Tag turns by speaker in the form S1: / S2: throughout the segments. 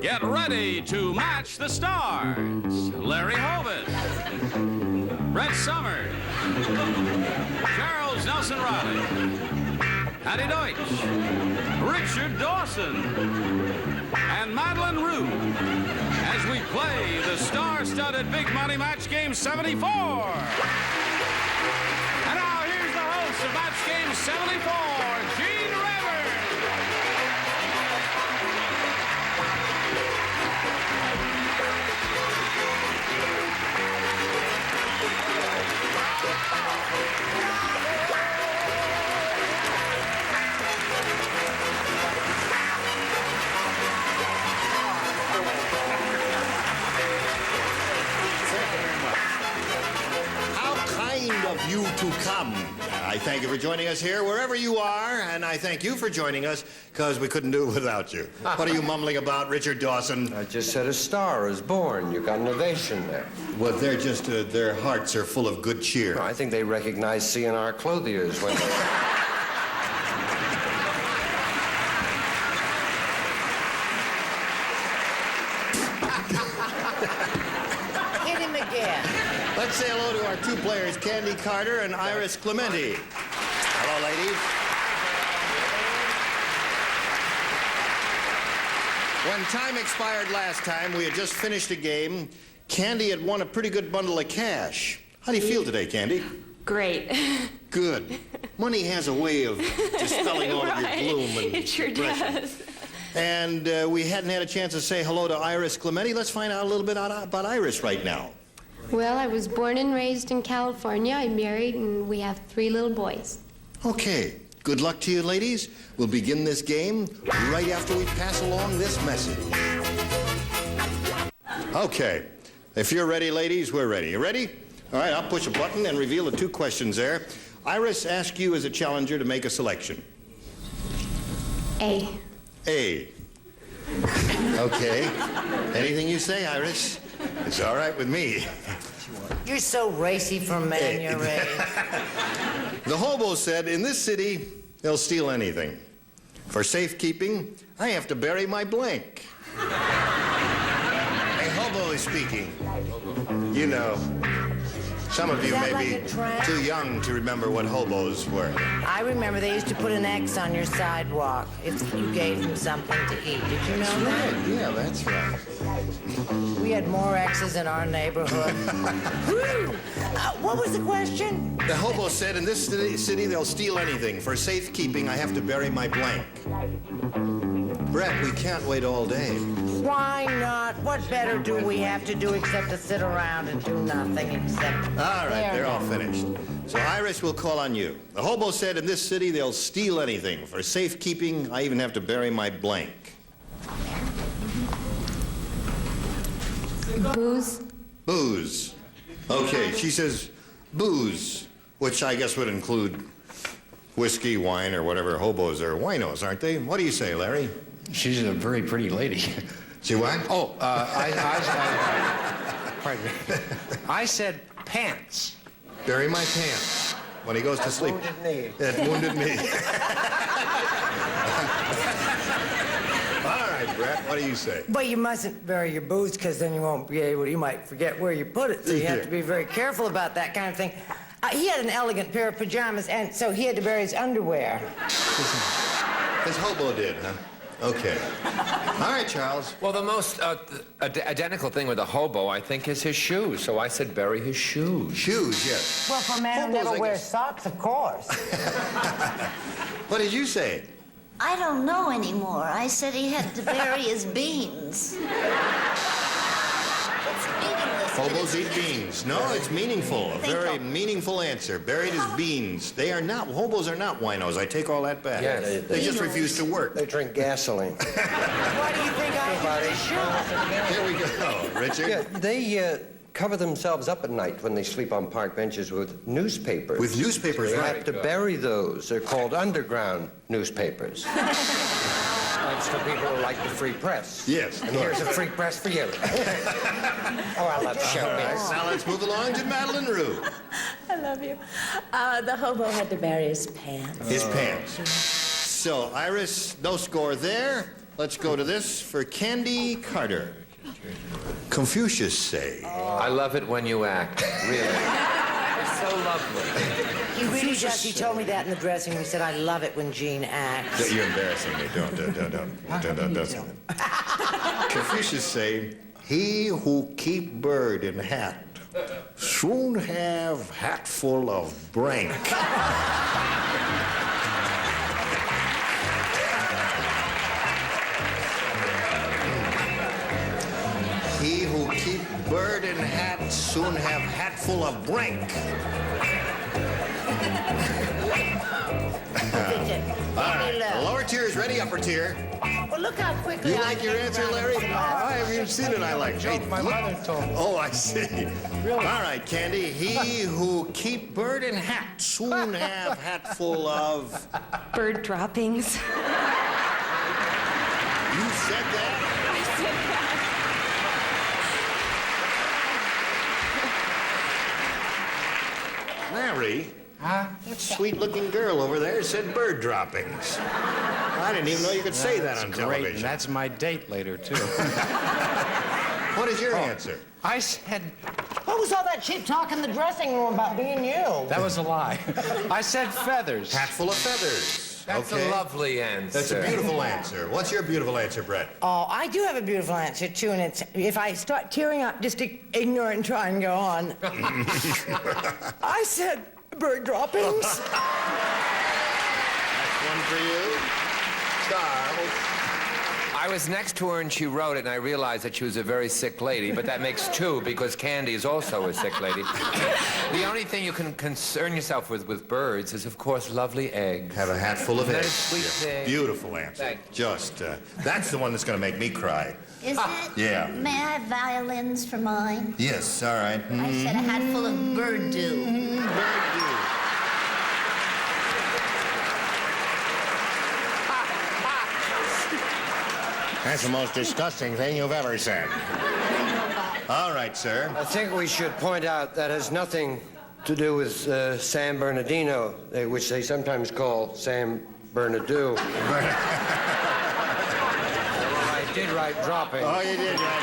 S1: Get ready to match the stars. Larry Hovis, Brett Summers, Charles Nelson Reilly, Patti Deutsch, Richard Dawson, and Madlyn Rhue as we play the star-studded Big Money Match Game 74. And now here's the host of Match Game 74, Gene Rivers.
S2: Of you to come. I thank you for joining us here, wherever you are, and I thank you for joining us, because we couldn't do it without you. What are you mumbling about, Richard Dawson?
S3: I just said a star is born. You got an ovation there.
S2: Well, they're just, their hearts are full of good cheer.
S3: No, I think they recognize C&R clothiers when they...
S4: Hit him again.
S2: Let's say hello to our two players, Candy Carter and Iris Clementi. Hello, ladies. When time expired last time, we had just finished a game. Candy had won a pretty good bundle of cash. How do you feel today, Candy?
S5: Great.
S2: Good. Money has a way of dispelling all of your gloom and
S5: it sure
S2: depression.
S5: does.
S2: And we hadn't had a chance to say hello to Iris Clementi. Let's find out a little bit about Iris right now.
S6: Well, I was born and raised in California. I'm married, and we have 3 little boys.
S2: Okay. Good luck to you, ladies. We'll begin this game right after we pass along this message. Okay. If you're ready, ladies, we're ready. You ready? All right, I'll push a button and reveal the 2 questions there. Iris asks you as a challenger to make a selection.
S6: A.
S2: A. Okay. Anything you say, Iris? It's all right with me.
S4: You're so racy for a man your age.
S2: The hobo said, in this city, they'll steal anything. For safekeeping, I have to bury my blank. A hobo is speaking. You know, some of you may be too young to remember what hobos were.
S4: I remember they used to put an X on your sidewalk if you gave them something to eat. Did you know that?
S2: Right. Yeah, that's right.
S4: We had more X's in our neighborhood. What was the question?
S2: The hobo said, in this city, they'll steal anything. For safekeeping, I have to bury my blank. Brett, we can't wait all day.
S4: Why not? What better do we have to do except to sit around and do nothing except...
S2: All right, they're all finished. So Iris will call on you. The hobo said, in this city, they'll steal anything. For safekeeping, I even have to bury my blank.
S6: Booze.
S2: Booze. Okay, she says booze, which I guess would include whiskey, wine, or whatever. Hobos are winos, aren't they? What do you say, Larry?
S3: She's a very pretty lady.
S2: See what?
S3: Oh, pardon me. I said pants.
S2: Bury my pants when he goes to sleep.
S3: Wounded knee.
S2: That wounded knee. All right, Brett, what do you say?
S4: But you mustn't bury your booze, because then you won't be able, you might forget where you put it. So you have to be very careful about that kind of thing. He had an elegant pair of pajamas, and so he had to bury his underwear.
S2: His hobo did, huh? Okay. All right, Charles.
S7: Well, the most identical thing with a hobo, I think, is his shoes. So I said bury his shoes.
S2: Shoes, yes.
S4: Well, for a man who
S2: Hobos,
S4: never
S2: I
S4: wears
S2: guess.
S4: socks, of course.
S2: What did you say?
S8: I don't know anymore. I said he had to bury his beans. It's meaningless.
S2: Hobos eat beans. No, it's meaningful. A very meaningful answer. Buried as beans. They are not, hobos are not winos. I take all that back.
S7: Yes.
S2: They just refuse to work.
S3: They drink gasoline.
S4: Why do you think I should?
S2: Here we go. Richard?
S3: Yeah, they cover themselves up at night when they sleep on park benches with newspapers.
S2: With newspapers,
S3: They
S2: right.
S3: have to bury those. They're called underground newspapers. That's for people who like the free press.
S2: Yes.
S3: And here's a free press for you. Oh, I love show
S2: All right,
S3: business.
S2: now let's move along to Madlyn Rhue.
S5: I love you. The hobo had to bury his pants.
S2: His pants. So, Iris, no score there. let's go to this for Candy Carter. Confucius say.
S7: I love it when you act, really. It's so lovely.
S4: He really does. He told me that in the dressing room. He said, I love it when Jean acts.
S2: You're embarrassing me. Don't. Confucius say, he who keep bird in hat soon have hatful of brank. He who keep bird in hat soon have hatful of brank. All right, lower tier is ready, upper tier.
S4: Well, look how quickly
S2: You like your answer, Larry? I haven't even seen it. I like it.
S3: My mother told me.
S2: Oh, I see. All right, Candy. He who keep bird in hat soon have hatful of...
S5: Bird droppings.
S2: You said that? Larry?
S3: Huh?
S2: That sweet-looking girl over there said bird droppings. I didn't even know you could say that on
S3: Great,
S2: television.
S3: and that's my date later, too.
S2: What is your answer?
S3: I said...
S4: What was all that cheap talk in the dressing room about being you?
S3: That was a lie. I said feathers.
S2: Hatful of feathers.
S7: That's
S2: Okay.
S7: a lovely answer.
S2: That's a beautiful answer. What's your beautiful answer, Brett?
S4: Oh, I do have a beautiful answer, too, and it's if I start tearing up, just ignore it and try and go on. I said bird droppings.
S2: That's one for you. Charles.
S7: I was next to her and she wrote it, and I realized that she was a very sick lady, but that makes two because Candy is also a sick lady. The only thing you can concern yourself with birds is, of course, lovely eggs.
S2: Have a hat full of
S7: Isn't that a
S2: eggs.
S7: sweet thing?
S2: Beautiful answer.
S7: Thank you.
S2: Just, that's the one that's going to make me cry.
S8: Is it?
S2: Yeah.
S8: May I have violins for mine?
S2: Yes, all right.
S8: I said a hat full of bird dew.
S2: That's the most disgusting thing you've ever said. All right, sir.
S3: I think we should point out that has nothing to do with San Bernardino, which they sometimes call San Bernardino. I did write dropping.
S2: Oh, you did, right.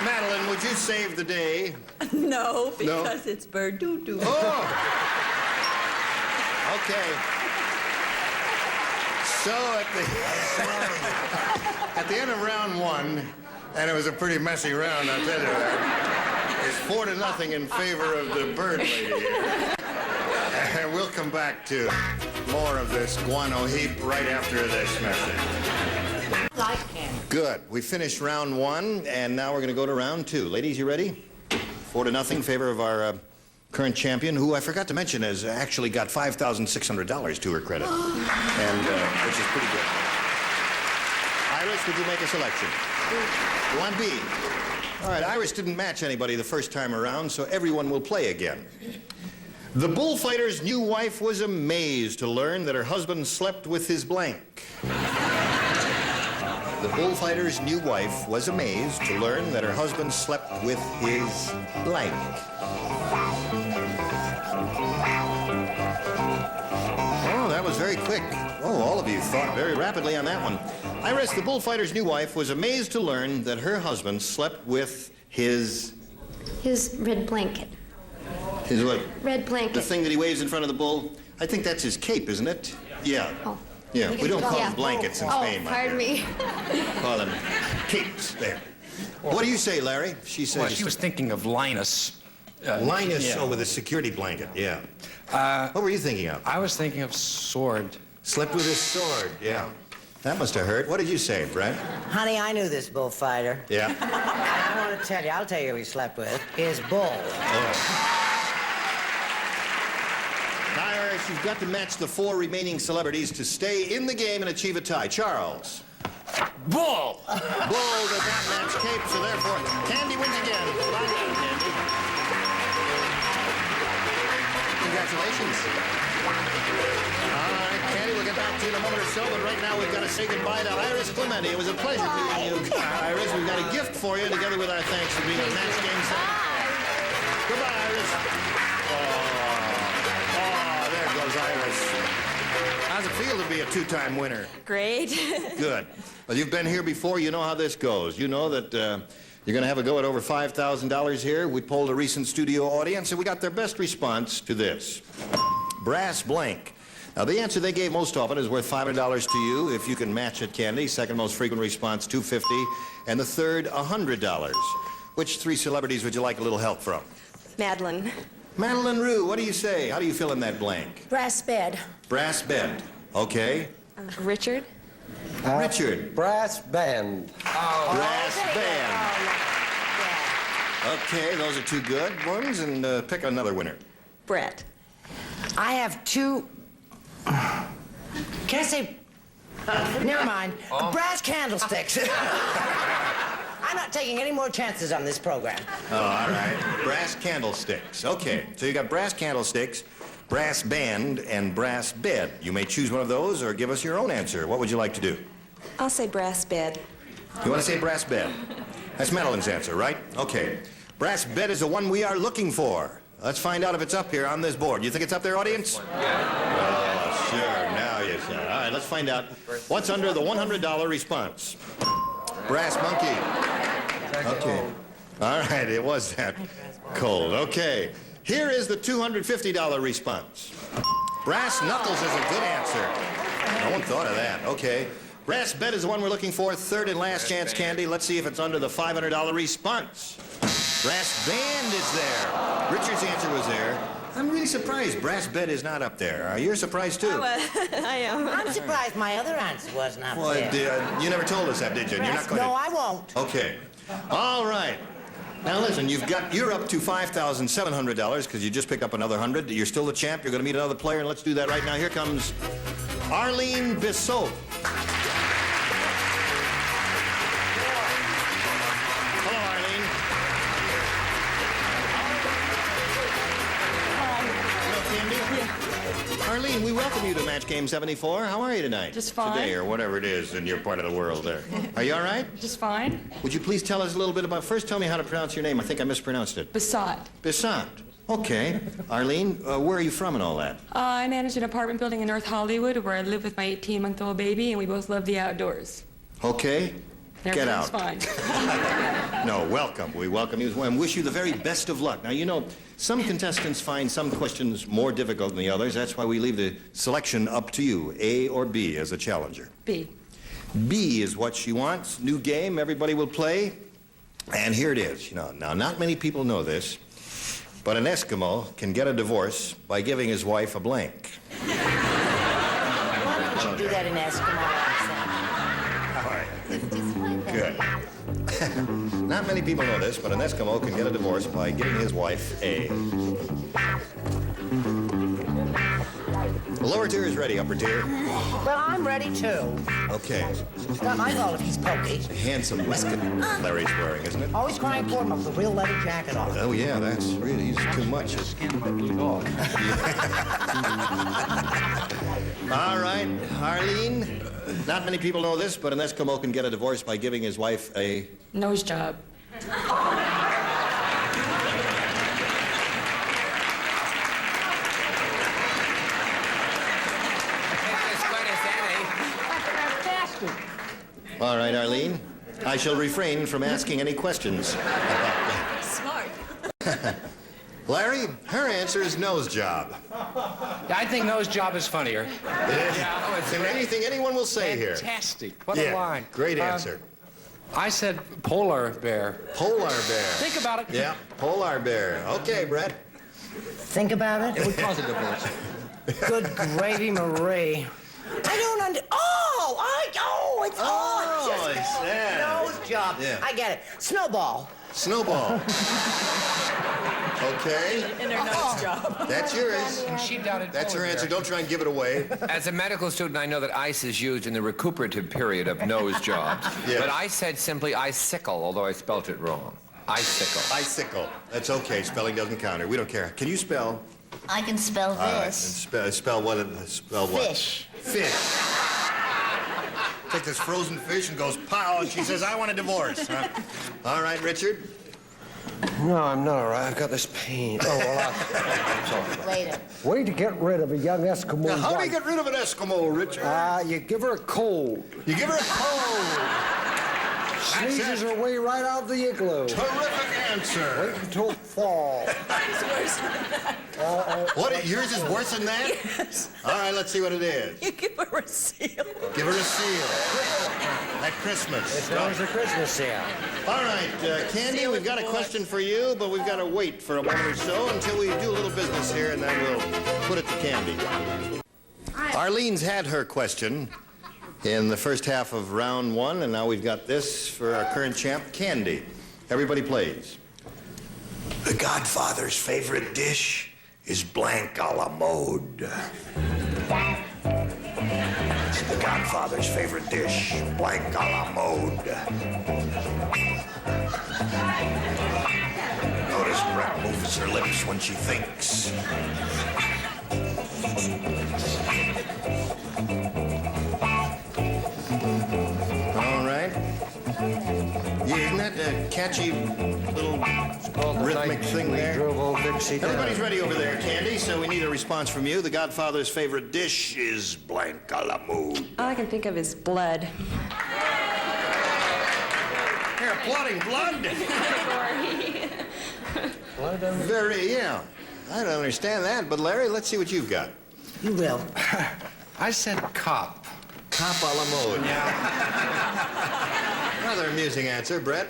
S2: Madlyn, would you save the day?
S9: No, because it's bird doo-doo.
S2: Oh! Okay. So at the end of round one, and it was a pretty messy round, I'll tell you that, it's 4-0 in favor of the bird lady here. And we'll come back to more of this guano heap right after this message.
S4: Like him.
S2: Good. We finished round one, and now we're going to go to round two. Ladies, you ready? 4-0 in favor of our current champion, who I forgot to mention has actually got $5,600 to her credit, and which is pretty good. Iris, would you make a selection? You want B? All right, Iris didn't match anybody the first time around, so everyone will play again. The bullfighter's new wife was amazed to learn that her husband slept with his blank. The bullfighter's new wife was amazed to learn that her husband slept with his blank. Oh, that was very quick. Oh, all of you thought very rapidly on that one. Iris, the bullfighter's new wife, was amazed to learn that her husband slept with his
S6: Red blanket.
S2: His what?
S6: Red blanket.
S2: The thing that he waves in front of the bull? I think that's his cape, isn't it? Yeah.
S6: Oh.
S2: Yeah, we don't call
S6: Yeah.
S2: them blankets in
S6: Oh,
S2: Spain. my
S6: pardon
S2: dear.
S6: me.
S2: Call them capes. There. What do you say, Larry? She says.
S3: Well, she was thinking of Linus.
S2: Linus,
S3: yeah.
S2: oh, with a security blanket, yeah. What were you thinking of?
S3: I was thinking of sword.
S2: Slept with his sword, yeah. That must have hurt. What did you say, Brett?
S4: Honey, I knew this bullfighter.
S2: Yeah.
S4: I want to tell you, I'll tell you who he slept with. His bull.
S2: Iris, you've got to match the 4 remaining celebrities to stay in the game and achieve a tie. Charles.
S3: Bull!
S2: Bull does not match Cape, so therefore, Candy wins again. Well done, Candy. Congratulations. All right, Candy, we'll get back to you in a moment or so, but right now we've got to say goodbye to Iris Clementi. It was a pleasure meeting you, Iris. We've got a gift for you, together with our thanks for being a match game celebrity. Goodbye, Iris. Oh, there goes Iris. How's it feel to be a two-time winner?
S5: Great.
S2: Good. Well, you've been here before. You know how this goes. You know that you're going to have a go at over $5,000 here. We polled a recent studio audience, and we got their best response to this. Brass blank. Now, the answer they gave most often is worth $500 to you if you can match it, Candy. Second most frequent response, $250. And the third, $100. Which three celebrities would you like a little help from?
S5: Madlyn.
S2: Madlyn, Rhue, what do you say? How do you fill in that blank?
S4: Brass bed.
S2: Brass bed. Okay.
S5: Richard.
S2: Richard.
S3: Brass band.
S2: Brass band. Okay, those are two good ones, and pick another winner.
S5: Brett.
S4: I have two. Can I say? Never mind. Brass candlesticks. I'm not taking any more chances on this program.
S2: Oh, all right. Brass candlesticks. Okay, so you got brass candlesticks, brass band, and brass bed. You may choose one of those or give us your own answer. What would you like to do?
S5: I'll say brass bed.
S2: You want to say brass bed? That's Madeline's answer, right? Okay. Brass bed is the one we are looking for. Let's find out if it's up here on this board. You think it's up there, audience? Oh, sure. Now you say. All right, let's find out what's under the $100 response. Brass monkey. Okay. All right, it was that cold. Okay. Here is the $250 response. Brass knuckles is a good answer. No one thought of that. Okay. Brass bed is the one we're looking for. Third and last chance, Candy. Let's see if it's under the $500 response. Brass band is there. Richard's answer was there. I'm really surprised brass bed is not up there. You're surprised, too.
S5: I am.
S4: I'm surprised my other answer wasn't up
S2: Well,
S4: there.
S2: you never told us that, did you? And you're not going
S4: No,
S2: to...
S4: I won't.
S2: Okay. All right. Now listen, you're up to $5,700 because you just picked up another 100. You're still the champ. You're going to meet another player, and let's do that right now. Here comes Arlene Bissot. Hello, Arlene. Hello, Candy. Arlene, we welcome you to Match Game 74. How are you tonight?
S10: Just fine.
S2: Today, or whatever it is in your part of the world there. Are you all right?
S10: Just fine.
S2: Would you please tell us a little bit about... First, tell me how to pronounce your name. I think I mispronounced it.
S10: Besot.
S2: Bissot. Okay. Arlene, where are you from and all that?
S10: I manage an apartment building in North Hollywood where I live with my 18-month-old baby, and we both love the outdoors.
S2: Okay. Get out.
S10: Everything's fine.
S2: No, welcome. We welcome you and wish you the very best of luck. Now, you know, some contestants find some questions more difficult than the others. That's why we leave the selection up to you, A or B, as a challenger.
S10: B.
S2: B is what she wants. New game. Everybody will play. And here it is. You know, now, not many people know this, but an Eskimo can get a divorce by giving his wife a blank.
S4: Why don't you do that in Eskimo accent?
S2: All right. Good. Not many people know this, but an Eskimo can get a divorce by giving his wife a... The lower tier is ready, upper tier.
S4: Well, I'm ready, too.
S2: Okay.
S4: It's not my fault if he's pokey.
S2: Handsome waistcoat Larry's wearing, isn't it?
S4: Always crying for him with the real leather jacket on.
S2: Oh, yeah, that's really, he's too much. All right, Arlene. Not many people know this, but an Eskimo can get a divorce by giving his wife a...
S10: Nose job.
S2: All right, Arlene. I shall refrain from asking any questions about that.
S9: Smart.
S2: Larry, her answer is nose job.
S11: I think nose job is funnier.
S2: Than anything anyone will say here.
S11: Fantastic. What a line.
S2: Great answer.
S11: I said polar bear.
S2: Polar bear.
S11: Think about it.
S2: Yeah, polar bear. Okay, Brett.
S4: Think about it.
S11: It would cause a divorce.
S4: Good gravy, Marie. I don't under... it's just nose job.
S2: Yeah.
S4: I get it. Snowball.
S2: Snowball. Okay.
S9: In her nose job.
S2: That's yours.
S11: And she doubted
S2: That's
S11: polar
S2: her answer.
S11: bear.
S2: Don't try and give it away.
S7: As a medical student, I know that ice is used in the recuperative period of nose jobs.
S2: Yeah.
S7: But I said simply icicle, although I spelt it wrong. Icicle.
S2: Icicle. That's okay. Spelling doesn't count here. We don't care. Can you spell?
S8: I can spell
S2: All right.
S8: this.
S2: And spell what? Spell what?
S8: Fish.
S2: Fish. Take this frozen fish and goes pow, and she says, I want a divorce. Huh? All right, Richard.
S3: No, I'm not all right. I've got this pain. Oh, well,
S8: Later.
S3: way to get rid of a young Eskimo
S2: Now, how do you
S3: wife.
S2: get rid of an Eskimo, Richard?
S3: You give her a cold.
S2: You give her a cold.
S3: Sneezes her way right out of the igloo.
S2: Terrific answer.
S3: Wait until fall.
S9: Mine's worse than that.
S2: What? Yours is worse than that?
S9: Yes.
S2: All right, let's see what it is.
S9: You give her a seal.
S2: Give her a seal. At Christmas.
S3: It's known as a Christmas seal.
S2: All right, Candy, we've got a question for you, but we've got to wait for a moment or so until we do a little business here, and then we'll put it to Candy. Arlene's had her question in the first half of round one, and now we've got this for our current champ, Candy. Everybody plays. The Godfather's favorite dish is blank a la mode. It's the Godfather's favorite dish, blank a la mode. Notice Brett moves her lips when she thinks. All right. Yeah, isn't that a catchy little rhythmic thing there? Everybody's ready over there, Candy, so we need a response from you. The Godfather's favorite dish is blank a la mode.
S5: All I can think of is blood.
S2: You're applauding blood? Very, yeah. I don't understand that, but Larry, let's see what you've got.
S4: You will.
S11: I said cop.
S2: Cop a la mode.
S11: Yeah.
S2: Rather amusing answer, Brett.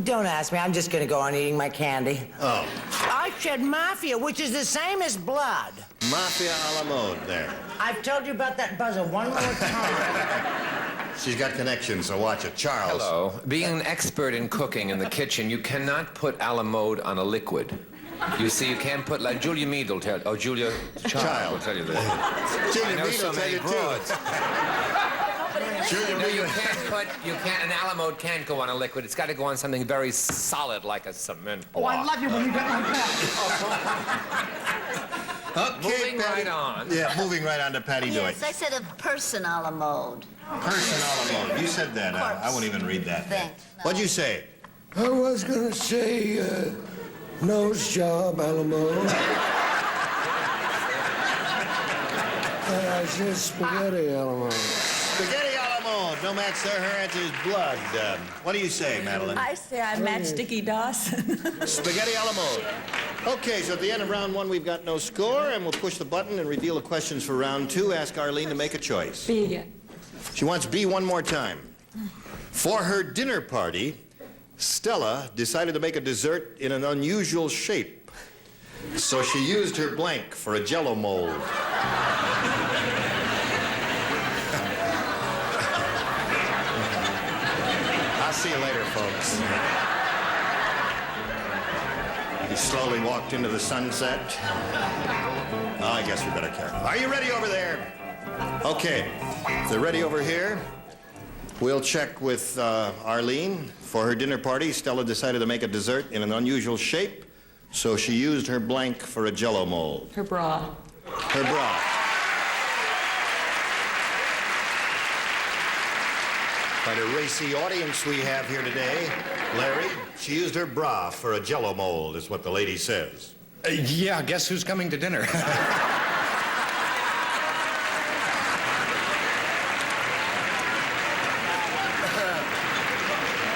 S4: Don't ask me. I'm just going to go on eating my candy.
S2: Oh,
S4: I said mafia, which is the same as blood.
S2: mafia a la mode there.
S4: I've told you about that buzzer one more time.
S2: She's got connections, so watch it. Charles.
S7: Hello. Being an expert in cooking in the kitchen, you cannot put a la mode on a liquid. You see, you can't put, like Julia Mead will tell, or Julia Child will tell you that.
S2: Julia
S7: I know
S2: Mead
S7: so
S2: will tell
S7: many
S2: you, too.
S7: broads.
S2: Julia
S7: No,
S2: Mead
S7: you
S2: will-
S7: can't, an a la mode can't go on a liquid. It's got to go on something very solid like a cement
S11: Oh,
S7: block.
S11: I love you when you get like that.
S2: Okay,
S7: Moving
S2: Patty.
S7: right on.
S2: Yeah, moving right on to Patty
S8: Yes,
S2: Deutsch.
S8: I said a person a la mode.
S2: Person a la mode. You said that. I won't even read that.
S8: Thanks. No.
S2: What'd you say?
S3: I was gonna say, nose job, Alamo. I said spaghetti, Alamo.
S2: Spaghetti a la mode. No match there. Her answer is blood. What do you say, Madlyn?
S9: I say I match Dickie Dawson.
S2: Spaghetti a la mode. Okay, so at the end of round one, we've got no score, and we'll push the button and reveal the questions for round two. Ask Arlene to make a choice.
S10: B again.
S2: She wants B one more time. For her dinner party, Stella decided to make a dessert in an unusual shape. So she used her blank for a Jell-O mold. I'll see you later, folks. He slowly walked into the sunset. Oh, I guess we better carry on. Are you ready over there? Okay. If they're ready over here, we'll check with Arlene. For her dinner party, Stella decided to make a dessert in an unusual shape, so she used her blank for a Jell-O mold.
S10: Her bra.
S2: Her bra. Quite a racy audience we have here today. Larry, she used her bra for a Jell-O mold, is what the lady says.
S11: Yeah, guess who's coming to dinner?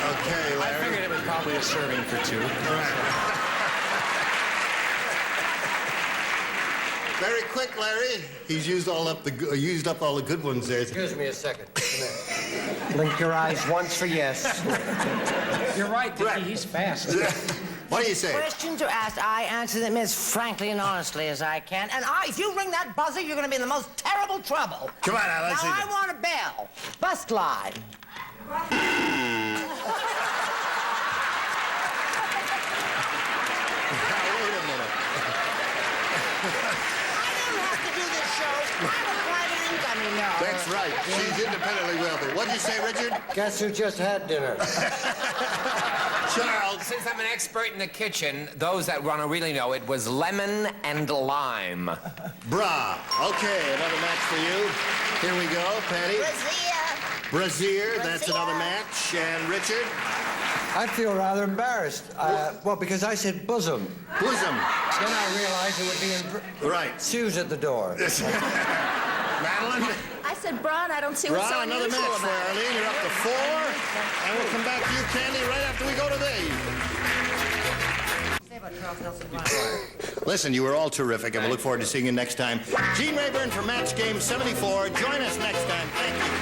S2: Okay,
S11: I
S2: Larry.
S11: figured it was probably a serving for two.
S2: Very quick, Larry. He's used up all the good ones there.
S3: Excuse me a second. Come here. Blink your eyes once for yes.
S11: You're right, Dickie, he's fast.
S2: What do you say?
S4: Questions are asked, I answer them as frankly and honestly as I can. And if you ring that buzzer, you're going to be in the most terrible trouble.
S2: Come on now, let's see.
S4: Now, I want a bell. Bust line.
S2: Wait a minute.
S4: I didn't have to do this show. I'm a private income, you know.
S2: That's right. She's independently wealthy. What'd you say, Richard?
S3: Guess who just had dinner?
S2: Charles.
S7: Since I'm an expert in the kitchen, those that want to really know, it was lemon and lime.
S2: Bra. Okay, another match for you. Here we go, Patty.
S8: Brazil.
S2: Brazier, that's another match. And Richard?
S3: I feel rather embarrassed. Well, because I said bosom.
S2: Bosom.
S3: Then I realized it would be in
S2: Right.
S3: shoes at the door.
S2: Madeline?
S9: I said bra, and I don't see what's so
S2: Ron, another
S9: unusual
S2: match for
S9: about it.
S2: Arlene. You're up to 4. And we'll come back to you, Candy, right after we go to thee. Listen, you were all terrific, and we'll look forward to seeing you next time. Gene Rayburn for Match Game 74. Join us next time. Thank you.